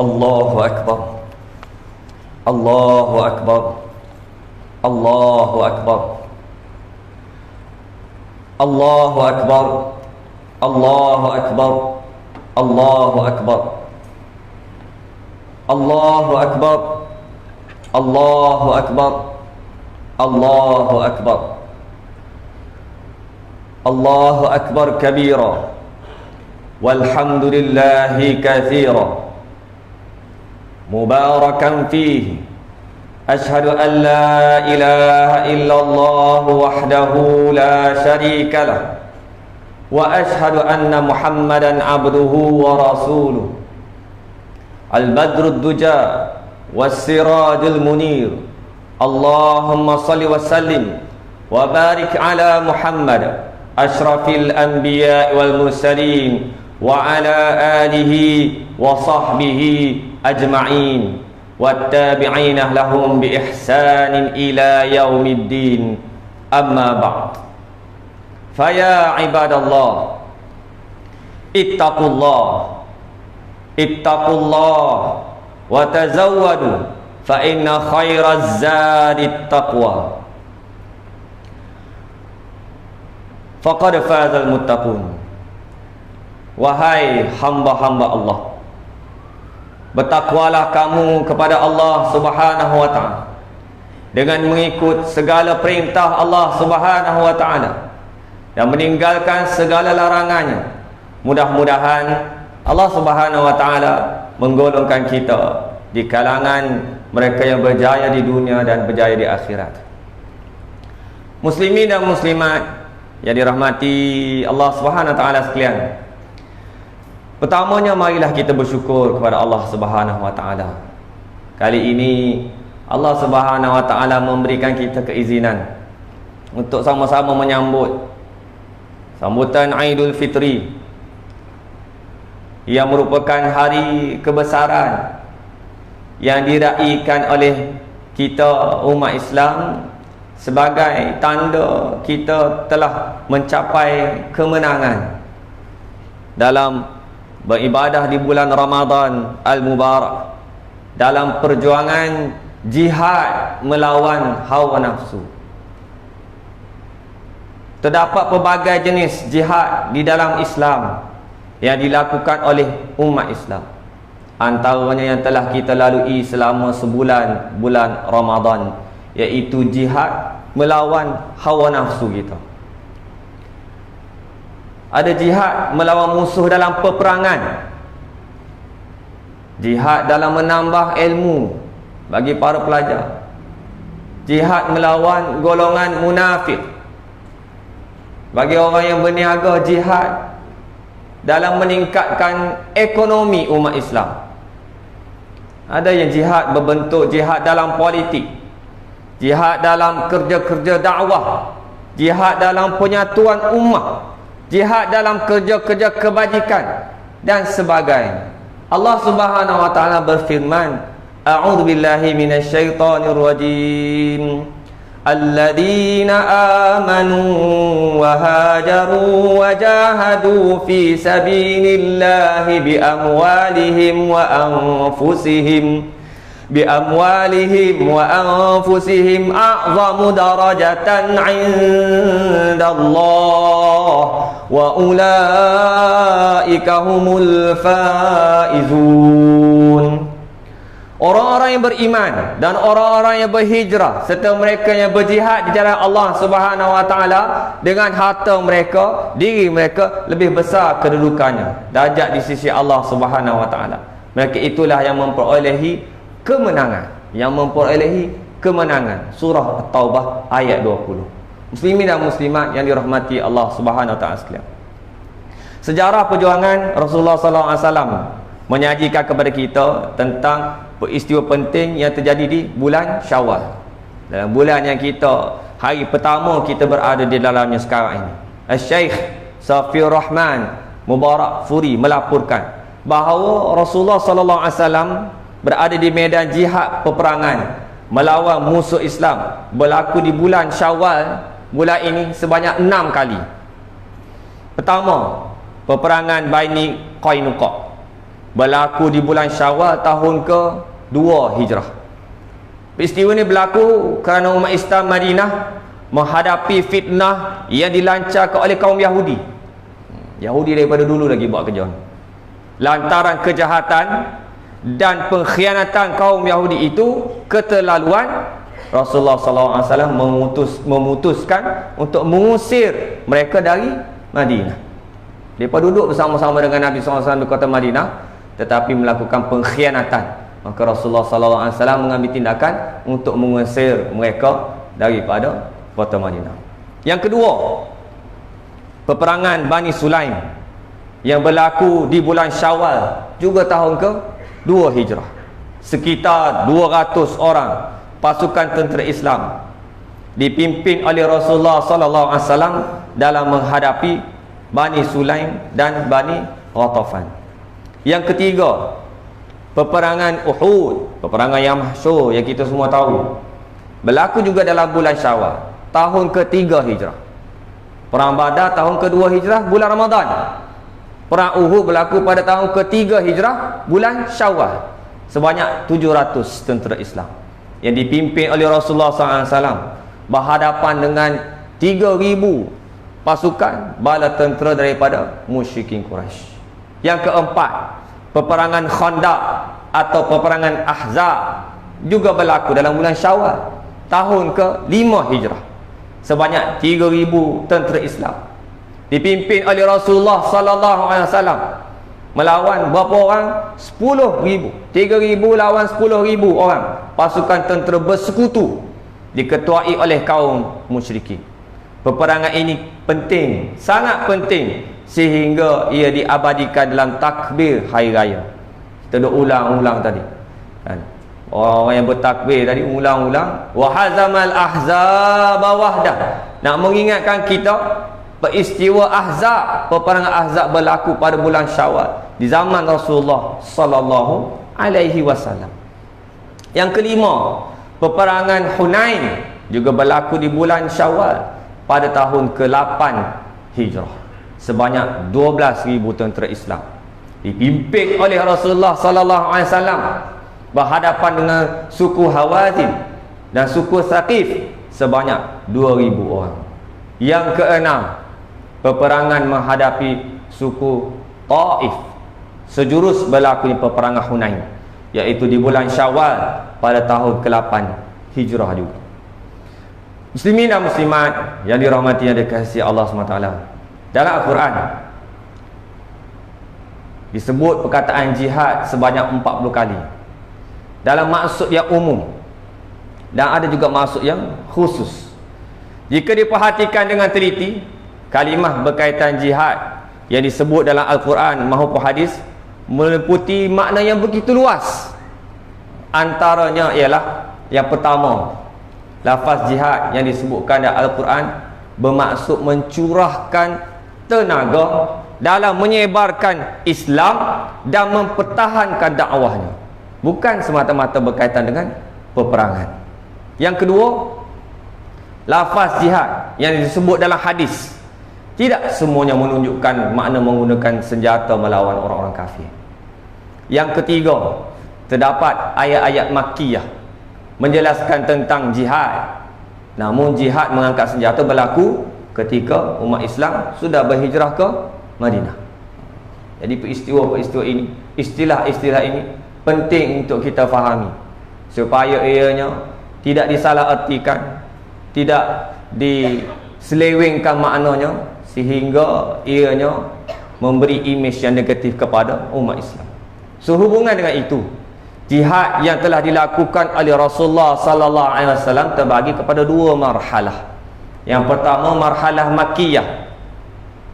Allahu Akbar. Allahu Akbar. Allahu Akbar. Allahu Akbar. Allahu Akbar. Allahu Akbar. Allahu Akbar. Allahu Akbar. Allahu Akbar. Allahu Akbar kabira. Walhamdulillahi katsira. Mubarakan fihi. Ashhadu an la ilaha illallah wahdahu la syarika lah. Wa ashhadu anna Muhammadan abduhu wa rasuluh. Al-badrud duja was-sirajul munir. Allahumma salli wa sallim wa barik ala Muhammad asyrafil anbiya wal mursalin wa ala alihi wa sahbihi ajma'in wattabi'ina lahum bi ihsanin ila yaumiddin. Amma ba'd. Faya ibadallah, ittaqullah, ittaqullah wa tazawwadu fa inna khairaz zadit taqwa. Faqad fazal muttaqun. Wahai hamba-hamba Allah, bertakwalah kamu kepada Allah Subhanahu wa ta'ala dengan mengikut segala perintah Allah Subhanahu wa ta'ala dan meninggalkan segala larangannya. Mudah-mudahan Allah Subhanahu wa ta'ala menggolongkan kita di kalangan mereka yang berjaya di dunia dan berjaya di akhirat. Muslimin dan muslimat yang dirahmati Allah Subhanahu wa ta'ala sekalian, pertamanya marilah kita bersyukur kepada Allah Subhanahu wa ta'ala. Kali ini Allah Subhanahu wa ta'ala memberikan kita keizinan untuk sama-sama menyambut sambutan Aidul Fitri yang merupakan hari kebesaran yang diraikan oleh kita umat Islam sebagai tanda kita telah mencapai kemenangan dalam beribadah di bulan Ramadan Al-Mubarak, dalam perjuangan jihad melawan hawa nafsu. Terdapat pelbagai jenis jihad di dalam Islam yang dilakukan oleh umat Islam. Antaranya yang telah kita lalui selama sebulan bulan Ramadan, iaitu jihad melawan hawa nafsu kita. Ada jihad melawan musuh dalam peperangan, jihad dalam menambah ilmu bagi para pelajar, jihad melawan golongan munafik, bagi orang yang berniaga, jihad dalam meningkatkan ekonomi umat Islam. Ada yang jihad berbentuk jihad dalam politik, jihad dalam kerja-kerja dakwah, jihad dalam penyatuan ummah, jihad dalam kerja-kerja kebajikan dan sebagainya. Allah Subhanahu wa ta'ala berfirman, a'udzu billahi minasyaitonir rajim. Alladzina amanu wa hajaru wa jahadu fi sabilillahi bi amwalihim wa anfusihim a'zamu darajatan 'indallah wa ulaika humul faizun. Orang-orang yang beriman dan orang-orang yang berhijrah serta mereka yang berjihad di jalan Allah Subhanahu wa ta'ala, dengan harta mereka, diri mereka lebih besar kedudukannya, darjat di sisi Allah Subhanahu wa ta'ala. Mereka itulah yang memperolehi kemenangan, Surah At-Taubah ayat 20. Muslimin dan muslimat yang dirahmati Allah Subhanahu wa ta'ala sekalian, sejarah perjuangan Rasulullah SAW menyajikan kepada kita tentang peristiwa penting yang terjadi di bulan Syawal. Dalam bulan yang kita, hari pertama kita berada di dalamnya sekarang ini, Syekh Safiur Rahman Mubarak Furi melaporkan bahawa Rasulullah SAW berada di medan jihad peperangan melawan musuh Islam berlaku di bulan Syawal bulan ini sebanyak 6 kali. Pertama, peperangan Bani Qainuqa. berlaku di bulan Syawal tahun ke-2 Hijrah. Peristiwa ini berlaku kerana umat Islam Madinah menghadapi fitnah yang dilancarkan oleh kaum Yahudi. Yahudi daripada dulu lagi buat kerja ni. Lantaran kejahatan dan pengkhianatan kaum Yahudi itu, keterlaluan, Rasulullah SAW memutuskan untuk mengusir mereka dari Madinah. Mereka duduk bersama-sama dengan Nabi SAW di kota Madinah, tetapi melakukan pengkhianatan. Maka Rasulullah SAW mengambil tindakan untuk mengusir mereka daripada kota Madinah. Yang kedua, peperangan Bani Sulaim yang berlaku di bulan Syawal juga tahun ke-2 Hijrah. Sekitar 200 orang pasukan tentera Islam dipimpin oleh Rasulullah SAW dalam menghadapi Bani Sulaim dan Bani Ghatafan. Yang ketiga, peperangan Uhud, peperangan yang masyhur yang kita semua tahu, berlaku juga dalam bulan Syawal tahun ke-3 Hijrah. Perang Badar tahun ke-2 Hijrah bulan Ramadan. Perang Uhud berlaku pada tahun ke-3 Hijrah bulan Syawal. Sebanyak 700 tentera Islam yang dipimpin oleh Rasulullah SAW berhadapan dengan 3,000 pasukan bala tentera daripada musyrikin Quraisy. Yang keempat, peperangan Khandaq atau peperangan Ahzab juga berlaku dalam bulan Syawal tahun ke-5 Hijrah. Sebanyak 3,000 tentera Islam dipimpin oleh Rasulullah SAW melawan berapa orang? 10,000. 3,000 lawan 10,000 orang pasukan tentera bersekutu diketuai oleh kaum musyrikin. Peperangan ini penting, sangat penting, sehingga ia diabadikan dalam takbir hari raya. Kita dah ulang-ulang tadi kan? Orang yang bertakbir tadi ulang-ulang, wa hazamal ahzaba wahdah, nak mengingatkan kita peristiwa Ahzab. Peperangan Ahzab berlaku pada bulan Syawal di zaman Rasulullah sallallahu alaihi wasallam. Yang kelima, peperangan Hunain juga berlaku di bulan Syawal pada tahun ke-8 Hijrah. Sebanyak 12,000 tentera Islam dipimpin oleh Rasulullah sallallahu alaihi wasallam berhadapan dengan suku Hawazin dan suku Saqif sebanyak 2,000 orang. Yang keenam, peperangan menghadapi suku Taif. Sejurus berlaku peperangan Hunain, iaitu di bulan Syawal pada tahun ke-8 Hijrah juga. Muslimin dan muslimat yang dirahmati dan dikasihi Allah SWT, dalam Al-Quran disebut perkataan jihad sebanyak 40 kali dalam maksud yang umum, dan ada juga maksud yang khusus. Jika diperhatikan dengan teliti, kalimah berkaitan jihad yang disebut dalam Al-Quran maupun hadis meliputi makna yang begitu luas. Antaranya ialah yang pertama, lafaz jihad yang disebutkan dalam Al-Quran bermaksud mencurahkan tenaga dalam menyebarkan Islam dan mempertahankan dakwahnya, bukan semata-mata berkaitan dengan peperangan. Yang kedua, lafaz jihad yang disebut dalam hadis tidak semuanya menunjukkan makna menggunakan senjata melawan orang-orang kafir. Yang ketiga, terdapat ayat-ayat Makkiyah menjelaskan tentang jihad. Namun jihad mengangkat senjata berlaku ketika umat Islam sudah berhijrah ke Madinah. Jadi peristiwa-peristiwa ini, istilah-istilah ini penting untuk kita fahami supaya ianya tidak disalahartikan, tidak diselewengkan maknanya sehingga ianya memberi imej yang negatif kepada umat Islam. Sehubungan dengan itu, jihad yang telah dilakukan oleh Rasulullah sallallahu alaihi wasallam terbagi kepada dua marhalah. Yang pertama, marhalah Makkiyah,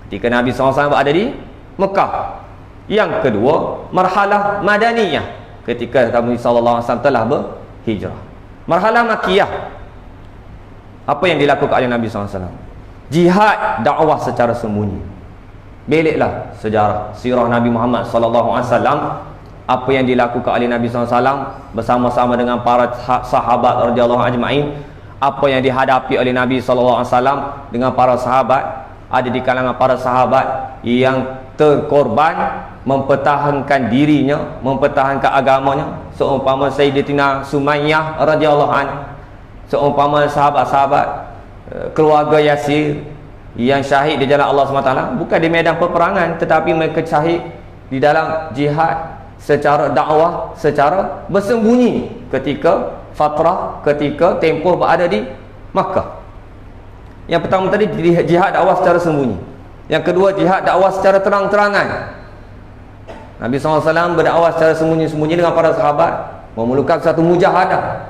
ketika Nabi SAW berada di Mekah. Yang kedua, marhalah Madaniyah, ketika Nabi SAW telah berhijrah. Marhalah Makkiyah, apa yang dilakukan oleh Nabi SAW? Jihad dakwah secara sembunyi. Beliklah sejarah sirah Nabi Muhammad SAW, apa yang dilakukan oleh Nabi SAW bersama-sama dengan para sahabat radhiyallahu ajma'in, apa yang dihadapi oleh Nabi SAW dengan para sahabat. Ada di kalangan para sahabat yang terkorban mempertahankan dirinya, mempertahankan agamanya, seumpama Sayyidatina Sumayyah radhiyallahu anha, seumpama sahabat-sahabat keluarga Yasir yang syahid di jalan Allah SWT, bukan di medan peperangan, tetapi mereka syahid di dalam jihad secara dakwah, secara bersembunyi ketika fatrah, ketika tempoh berada di Makkah. Yang pertama tadi jihad dakwah secara sembunyi, yang kedua jihad dakwah secara terang-terangan. Nabi SAW berdakwah secara sembunyi-sembunyi dengan para sahabat, memerlukan satu mujahadah.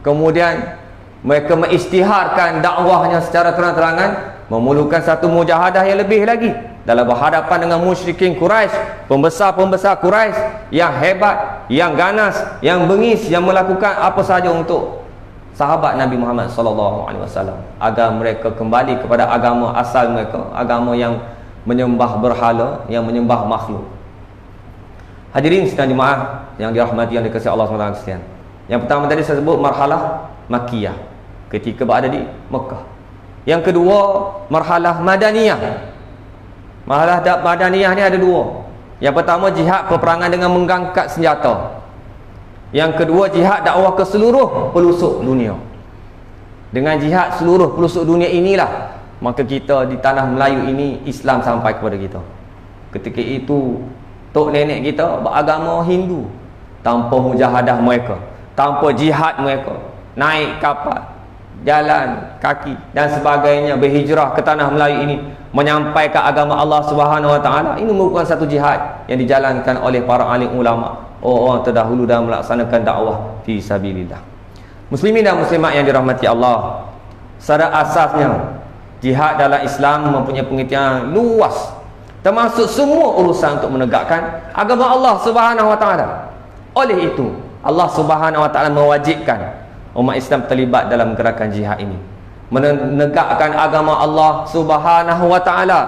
Kemudian mereka mengisytiharkan dakwahnya secara terang-terangan, memerlukan satu mujahadah yang lebih lagi dalam berhadapan dengan musyrikin Quraisy, pembesar-pembesar Quraisy yang hebat, yang ganas, yang bengis, yang melakukan apa sahaja untuk sahabat Nabi Muhammad SAW agar mereka kembali kepada agama asal mereka, agama yang menyembah berhala, yang menyembah makhluk. Hadirin sekalian jemaah yang dirahmati, yang dikasihi Allah SWT sekalian. Yang pertama tadi saya sebut marhalah Makkiyah, ketika berada di Mekah. Yang kedua marhalah Madaniyah. Marhalah Madaniyah ni ada dua. Yang pertama jihad peperangan dengan mengangkat senjata. Yang kedua jihad dakwah ke seluruh pelosok dunia. Dengan jihad seluruh pelosok dunia inilah maka kita di tanah Melayu ini Islam sampai kepada kita. Ketika itu tok nenek kita beragama Hindu, tanpa mujahadah mereka, tanpa jihad mereka, naik kapal, jalan kaki dan sebagainya, berhijrah ke tanah Melayu ini menyampaikan agama Allah Subhanahu Wa Taala. Ini merupakan satu jihad yang dijalankan oleh para alim ulama, orang terdahulu dalam melaksanakan dakwah fi sabilillah. Muslimin dan muslimat yang dirahmati Allah, secara asasnya jihad dalam Islam mempunyai pengertian luas, termasuk semua urusan untuk menegakkan agama Allah Subhanahu Wa Taala. Oleh itu Allah Subhanahu Wa Taala mewajibkan umat Islam terlibat dalam gerakan jihad ini, menegakkan agama Allah Subhanahu Wa Taala.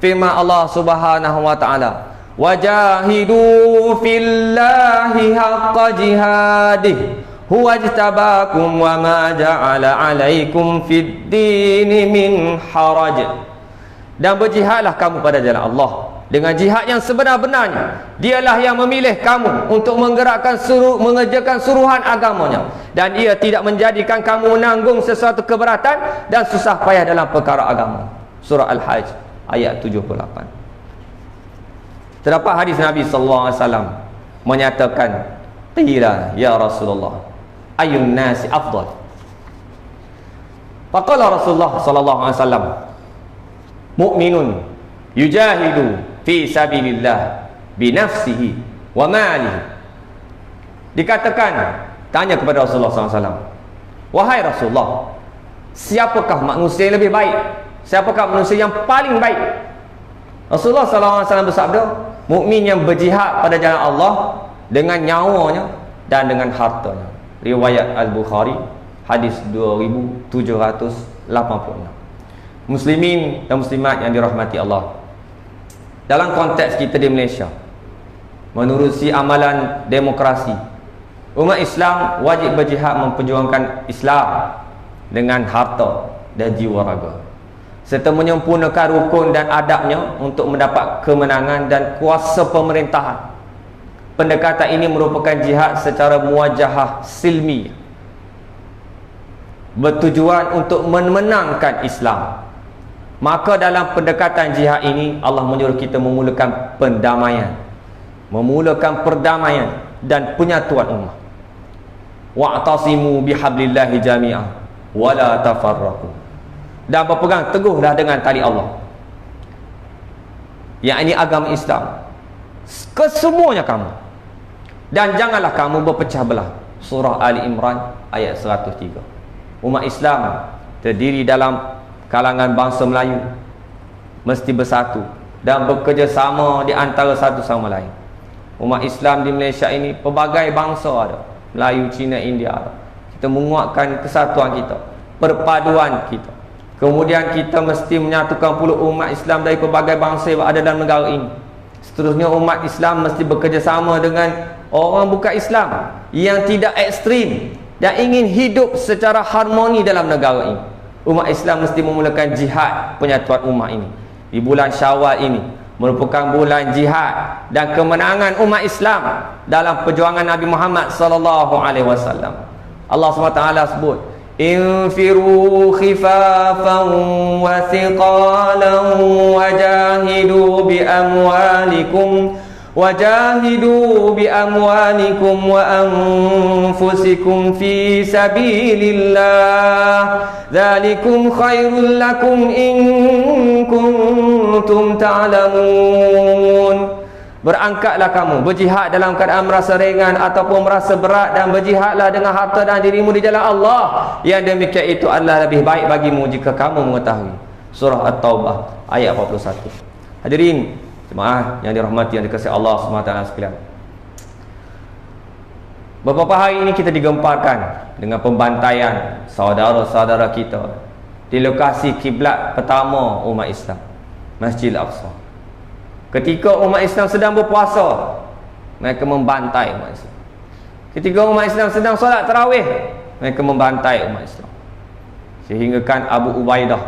Firman Allah Subhanahu Wa Taala, wajahidu fillahi haqqa jihadih huwa ajtabakum wa ma ja'ala alaikum fid dini min haraj. Dan berjihadlah kamu pada jalan Allah dengan jihad yang sebenar-benarnya. Dialah yang memilih kamu untuk menggerakkan mengerjakan suruhan agamanya, dan ia tidak menjadikan kamu menanggung sesuatu keberatan dan susah payah dalam perkara agama. Surah Al-Hajj ayat 78. Terdapat hadis Nabi sallallahu alaihi wasallam menyatakan, qila ya Rasulullah ayyun nasi afdal. Faqala Rasulullah sallallahu alaihi wasallam, mu'minun yujahidu fi sabilillah binafsihi wa malihi. Dikatakan, tanya kepada Rasulullah SAW, wahai Rasulullah, siapakah manusia yang lebih baik? Siapakah manusia yang paling baik? Rasulullah SAW bersabda, mukmin yang berjihad pada jalan Allah dengan nyawanya dan dengan hartanya. Riwayat Al-Bukhari, hadis 2786. Muslimin dan muslimat yang dirahmati Allah, dalam konteks kita di Malaysia, menerusi amalan demokrasi, umat Islam wajib berjihad memperjuangkan Islam dengan harta dan jiwa raga, serta menyempurnakan rukun dan adabnya untuk mendapat kemenangan dan kuasa pemerintahan. Pendekatan ini merupakan jihad secara muwajahah silmi, bertujuan untuk memenangkan Islam. Maka dalam pendekatan jihad ini Allah menyuruh kita memulakan pendamaian, memulakan perdamaian dan penyatuan umat. Wa'tasimu bihablillahi jami'ah wa la tafarraqu. Dan berpegang teguhlah dengan tali Allah, yakni agama Islam, kesemuanya kamu, dan janganlah kamu berpecah belah. Surah Ali Imran ayat 103. Umat Islam terdiri dalam kalangan bangsa Melayu mesti bersatu dan bekerjasama di antara satu sama lain. Umat Islam di Malaysia ini pelbagai bangsa ada, Melayu, Cina, India ada. Kita menguatkan kesatuan kita, perpaduan kita. Kemudian kita mesti menyatukan pula umat Islam dari pelbagai bangsa yang ada dalam negara ini. Seterusnya umat Islam mesti bekerjasama dengan orang bukan Islam yang tidak ekstrim dan ingin hidup secara harmoni dalam negara ini. Umat Islam mesti memulakan jihad penyatuan umat ini di bulan Syawal ini merupakan bulan jihad dan kemenangan umat Islam dalam perjuangan Nabi Muhammad sallallahu alaihi wasallam. Allah SWT sebut, infiru khifafan wa thiqalan wajahidu bi amwalikum wa anfusikum fi sabilillah dzalikum khairul lakum in kuntum ta'lamun. Berangkatlah kamu, berjihad dalam keadaan merasa ringan ataupun merasa berat, dan berjihadlah dengan harta dan dirimu di jalan Allah. Yang demikian itu adalah lebih baik bagimu jika kamu mengetahui. Surah At-Taubah ayat 41. Hadirin jemaah yang dirahmati, yang dikasihi Allah SWT sekalian, beberapa hari ini kita digemparkan dengan pembantaian saudara-saudara kita di lokasi kiblat pertama umat Islam, Masjid Al-Aqsa. Ketika umat Islam sedang berpuasa, mereka membantai umat Islam. Ketika umat Islam sedang solat tarawih, mereka membantai umat Islam. Sehingga kan Abu Ubaidah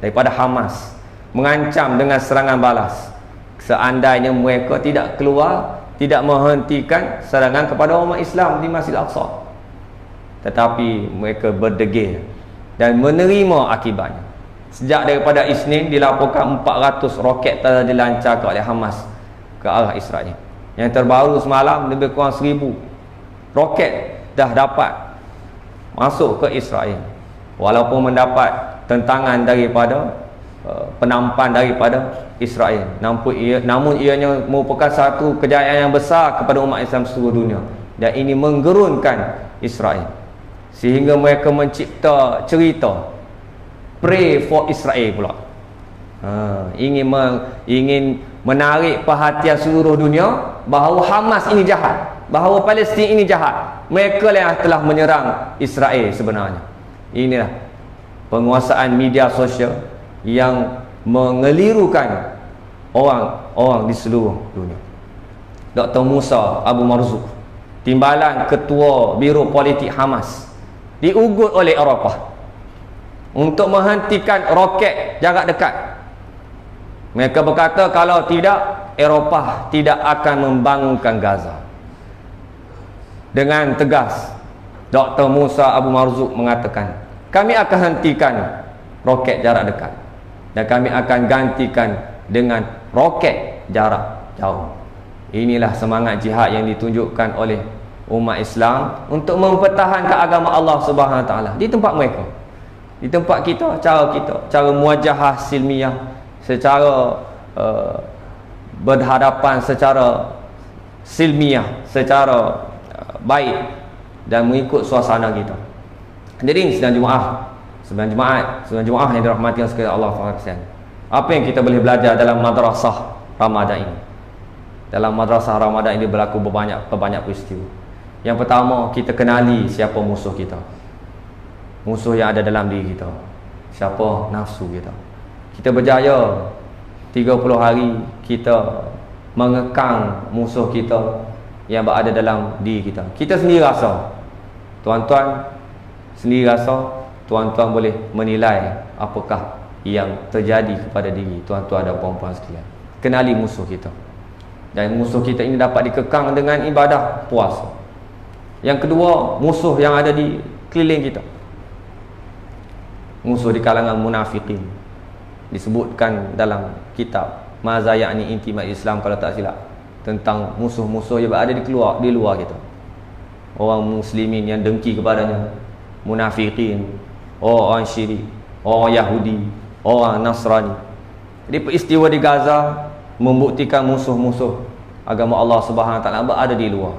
daripada Hamas mengancam dengan serangan balas seandainya mereka tidak keluar, tidak menghentikan serangan kepada umat Islam di Masjid Al-Aqsa. Tetapi mereka berdegil dan menerima akibatnya. Sejak daripada Isnin dilaporkan 400 roket telah dilancarkan oleh Hamas ke arah Israel. Yang terbaru semalam lebih kurang 1000 roket dah dapat masuk ke Israel, walaupun mendapat tentangan daripada penampan daripada Israel. Namun ianya merupakan satu kejayaan yang besar kepada umat Islam seluruh dunia, dan ini menggerunkan Israel sehingga mereka mencipta cerita Pray for Israel pula. Ingin menarik perhatian seluruh dunia bahawa Hamas ini jahat, bahawa Palestin ini jahat. Mereka yang telah menyerang Israel sebenarnya. Inilah penguasaan media sosial yang mengelirukan orang-orang di seluruh dunia. Dr. Musa Abu Marzuk, timbalan ketua Biro Politik Hamas, diugut oleh Eropah untuk menghentikan roket jarak dekat. Mereka berkata kalau tidak, Eropah tidak akan membangunkan Gaza. Dengan tegas, Dr. Musa Abu Marzuk mengatakan, kami akan hentikan roket jarak dekat dan kami akan gantikan dengan roket jarak jauh. Inilah semangat jihad yang ditunjukkan oleh umat Islam untuk mempertahankan agama Allah Subhanahu Wa Taala di tempat mereka. Di tempat kita, cara muwajahah silmiah, secara berhadapan secara silmiah, secara baik dan mengikut suasana kita. Hadirin sidang Jumaat yang dirahmati sekalian Allah Subhanahu. Apa yang kita boleh belajar dalam madrasah Ramadan ini? Dalam madrasah Ramadan ini berlaku berbanyak peristiwa. Yang pertama, kita kenali siapa musuh kita. Musuh yang ada dalam diri kita. Siapa nafsu kita. Kita berjaya 30 hari kita mengekang musuh kita yang berada dalam diri kita. Kita sendiri rasa, tuan-tuan sendiri rasa, tuan-tuan boleh menilai apakah yang terjadi kepada diri tuan-tuan dan puan-puan sekalian. Kenali musuh kita. Dan musuh kita ini dapat dikekang dengan ibadah puasa. Yang kedua, musuh yang ada di keliling kita. Musuh di kalangan munafikin. Disebutkan dalam kitab Maza Ya'ni Intimat Islam kalau tak silap, tentang musuh-musuh yang berada di luar kita. Orang muslimin yang dengki kepadanya, munafikin, orang syirik, orang Yahudi, orang Nasrani. Jadi peristiwa di Gaza membuktikan musuh-musuh agama Allah Subhanahu Wa Taala berada di luar,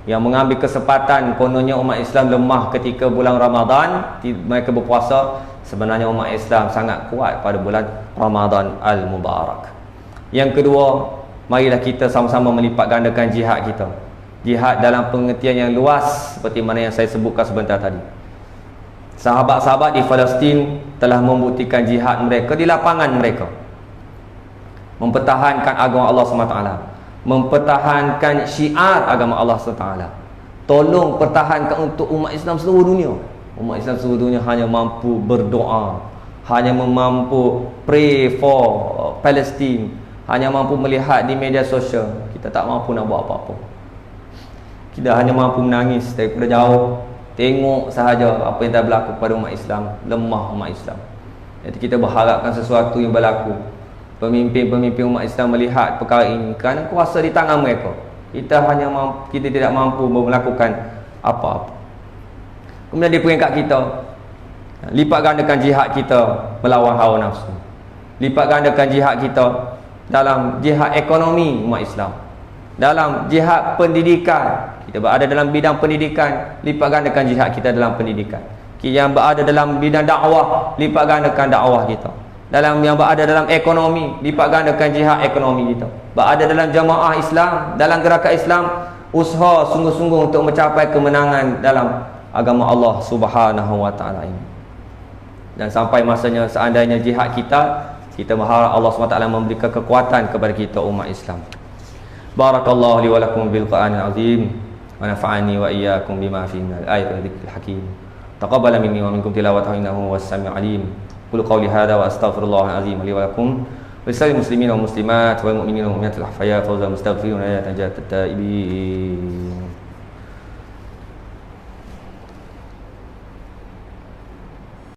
yang mengambil kesempatan kononnya umat Islam lemah ketika bulan Ramadan, mereka berpuasa. Sebenarnya umat Islam sangat kuat pada bulan Ramadan Al-Mubarak. Yang kedua, marilah kita sama-sama melipat gandakan jihad kita. Jihad dalam pengertian yang luas seperti mana yang saya sebutkan sebentar tadi. Sahabat-sahabat di Palestin telah membuktikan jihad mereka di lapangan mereka, mempertahankan agama Allah SWT, mempertahankan syiar agama Allah SWT. Tolong pertahankan untuk umat Islam seluruh dunia. Umat Islam seluruh dunia hanya mampu berdoa, hanya mampu pray for Palestine, hanya mampu melihat di media sosial, kita tak mampu nak buat apa-apa. Kita hanya mampu menangis daripada jauh, tengok sahaja apa yang dah berlaku pada umat Islam, lemah umat Islam. Jadi kita berharapkan sesuatu yang berlaku. Pemimpin-pemimpin umat Islam melihat perkara ini kerana kuasa di tangan mereka. Kita tidak mampu melakukan apa-apa. Kemudian di peringkat kita, lipat gandakan jihad kita melawan hawa nafsu. Lipat gandakan jihad kita dalam jihad ekonomi umat Islam, dalam jihad pendidikan. Kita berada dalam bidang pendidikan, lipat gandakan jihad kita dalam pendidikan. Yang berada dalam bidang dakwah, lipat gandakan dakwah kita. Yang berada dalam ekonomi, lipat gandakan jihad ekonomi kita. Berada dalam jamaah Islam, dalam gerakan Islam, usaha sungguh-sungguh untuk mencapai kemenangan dalam agama Allah Subhanahu wa taala ini. Dan sampai masanya seandainya jihad kita berharap Allah SWT memberikan kekuatan kepada kita umat Islam. Barakallahu li wa lakum bil Qur'anil azim wa nafa'ani wa iyyakum bima fihi minal ayati wa dzikril hakim. Taqabbal minni wa minkum tilawatahu innahu was-sami'ul alim. Qul qawli hadza wa astaghfirullahal azim li wa lakum wa lisal muslimin wal muslimat wal mu'minin wal mu'minat al ahya fawzal mustaghfirin wa najat at-taibin.